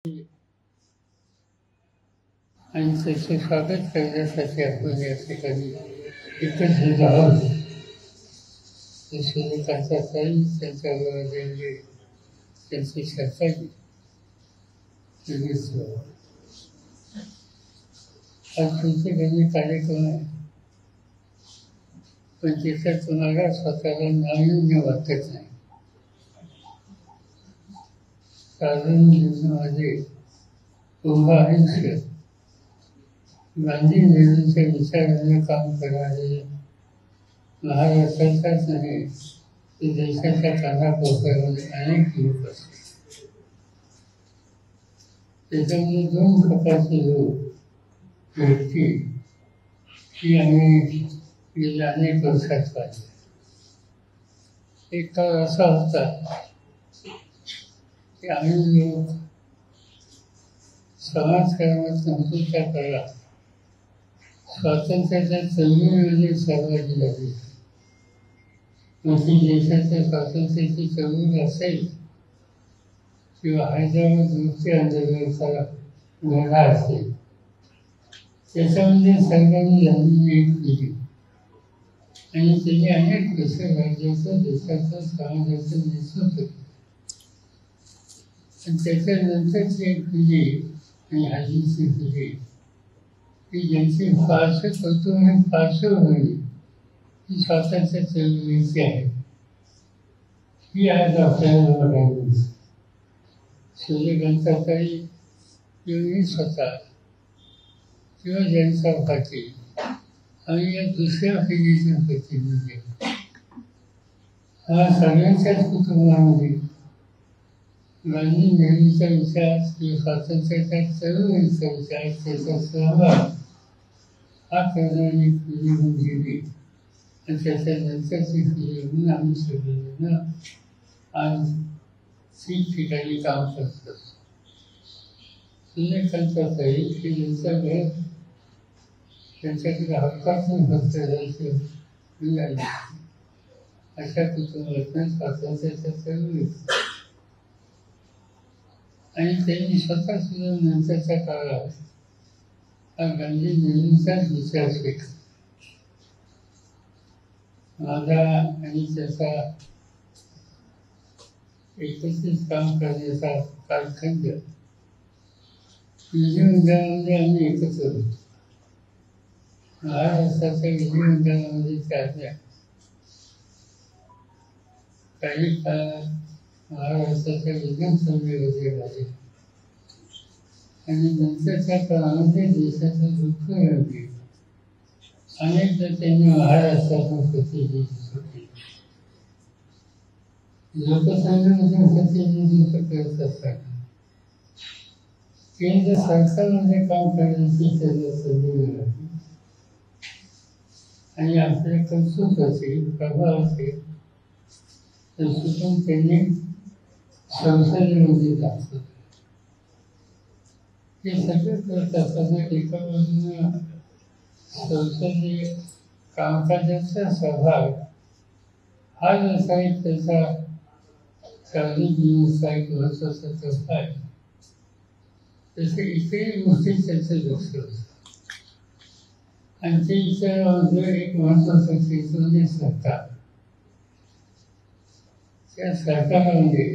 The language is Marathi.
आणि त्याचे स्वागत करण्यासाठी आपण या ठिकाणी एकत्रित आहोत. सूर्यकांता ताई त्यांच्याबरोबर त्यांची चर्चा केली. आज तुमचे काही कार्यक्रम आहे, पण त्याच्यात तुम्हाला स्वतःला नाविन्य वाटत नाही. साधारण जीवनामध्ये उभं आयुष्य गांधी नेहरूंच्या विचाराने काम करणारे महाराष्ट्राचाच नाही तर देशाच्या कानाकोपऱ्यामध्ये अनेक लोक असतात. त्याच्यामध्ये दोन प्रकारचे लोक व्यक्ती ही आम्ही गेल्या अनेक वर्षात पाहिले. एक काळ असा होता की आम्ही लोक समाजकारणात नव्हतो त्या काळात स्वातंत्र्याच्या चळवळीमध्ये सहभागी झाले. मोठी देशाच्या स्वातंत्र्याची चळवळ असेल किंवा हैदराबाद मुक्ती आंदोलनाचा लढा असेल, त्याच्यामध्ये सहभागी झालेली एक पिढी आणि त्यांनी अनेक वर्ष राज्याचं देशाचं समाजाचं नेतृत्व केलं. आणि त्याच्यानंतरची एक पिढी आणि हल्लीची पिढी की ज्यांची फारसं कौतुक आणि पार्श्वभूमी ही स्वातंत्र्य चळवळीची आहे, ही आज आपल्याला बघायला. सूर्यकांता ताई किंवा स्वतः किंवा ज्यांचा पाटील आणि या दुसऱ्या पिढीचे प्रतिनिधी हा सगळ्यांच्याच कुटुंबामध्ये गांधी नेहरूंचा विचार किंवा स्वातंत्र्याच्या चळवळीचा विचार त्याचा सहभाग हा करणारी पिढी होऊन गेली. आणि त्याच्यानंतरची पिढी म्हणून आम्ही सगळेजण आज ठीक ठिकाणी काम करतो. सूर्यकांता ताई की ज्यांचं घर त्यांच्याकडे हक्कातून फक्त जायचं मिळालं अशा कुटुंबातून स्वातंत्र्याच्या चळवळीत आणि त्यांनी स्वतः सुद्धा नंतरच्या काळात हा गांधी नेहरूंचाच विचार शिकला. माझा आणि त्याचा एकत्रित काम करण्याचा कालखंड विधिमंडळामध्ये आम्ही एकत्र होतो. महाराष्ट्राच्या विधिमंडळामध्ये त्या काही काळात महाराष्ट्राच्या विधानसभेमध्ये झाले आणि नंतरच्या काळामध्ये देशाचं दुःख घडले. अनेकदा त्यांनी महाराष्ट्रातून प्रतिनिधित्व केले. लोकसंघामध्ये प्रतिनिधित्व करत असताना केंद्र सरकारमध्ये काम करण्याची त्यांना संधी मिळाली आणि आपल्या कर्तृत्वाचे प्रभावाचे सुटून त्यांनी संसदेमध्ये दाखवलं. हे सगळं करत असताना एका बाजूला संसदीय कामकाजाचा सहभाग हा जसा एक त्याचा सार्वजनिक जीवनाचा एक महत्त्वाचा टप्पा आहे, तसे इतरही गोष्टी त्याचं लक्ष होतं. आणि ते इतर एक महत्त्वाचं क्षेत्र म्हणजे सरकार. त्या सरकारामध्ये